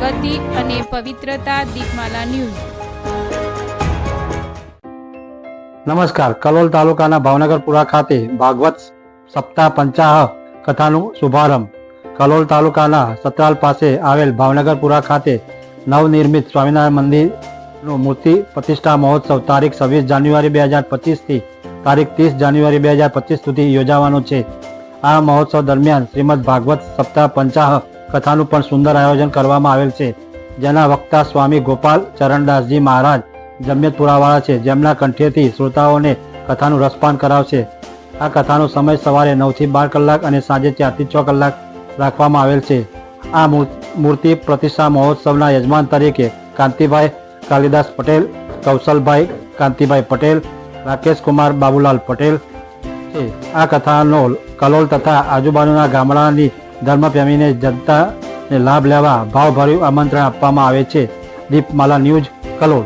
પ્રગતિ અને પવિત્રતા દીપમાલા ન્યૂઝ। નમસ્કાર। કલોલ તાલુકાના ભાવનગરપુરા ખાતે ભાગવત સપ્તાહ પંચાહ કથાનું શુભારંભ। કલોલ તાલુકાના સતરાલ પાસે આવેલ ભાવનગરપુરા ખાતે નવનિર્મિત સ્વામિનારાયણ મંદિરનું મૂર્તિ પ્રતિષ્ઠા મહોત્સવ તારીખ 26 જાન્યુઆરી 2025 થી તારીખ 30 જાન્યુઆરી 2025 સુધી યોજાવાનો છે। આ મહોત્સવ દરમિયાન શ્રીમદ ભાગવત સપ્તાહ પંચાહ કથાનું પણ સુંદર આયોજન કરવામાં આવેલ છે, જેના વક્તા સ્વામી ગોપાલ ચરણદાસજી મહારાજ જમ્મતપુરાવાળા છે, જેમના કંઠેથી શ્રોતાઓને કથાનું રસપાન કરાવશે। આ કથાનો સમય સવારે 9 થી 12 કલાક અને સાંજે 4 થી 6 કલાક રાખવામાં આવેલ છે। આ મૂર્તિ પ્રતિષ્ઠા મહોત્સવના યજમાન તરીકે કાંતિભાઈ કાલિદાસ પટેલ, કૌશલભાઈ કાંતિભાઈ પટેલ, રાકેશ કુમાર બાબુલાલ પટેલ છે। આ કથાનો કલોલ તથા આજુબાજુના ગામડાની ધર્મપ્રેમીને જનતાને લાભ લેવા ભાવભર્યું આમંત્રણ આપવામાં આવે છે। દીપમાલા ન્યૂઝ, કલોલ।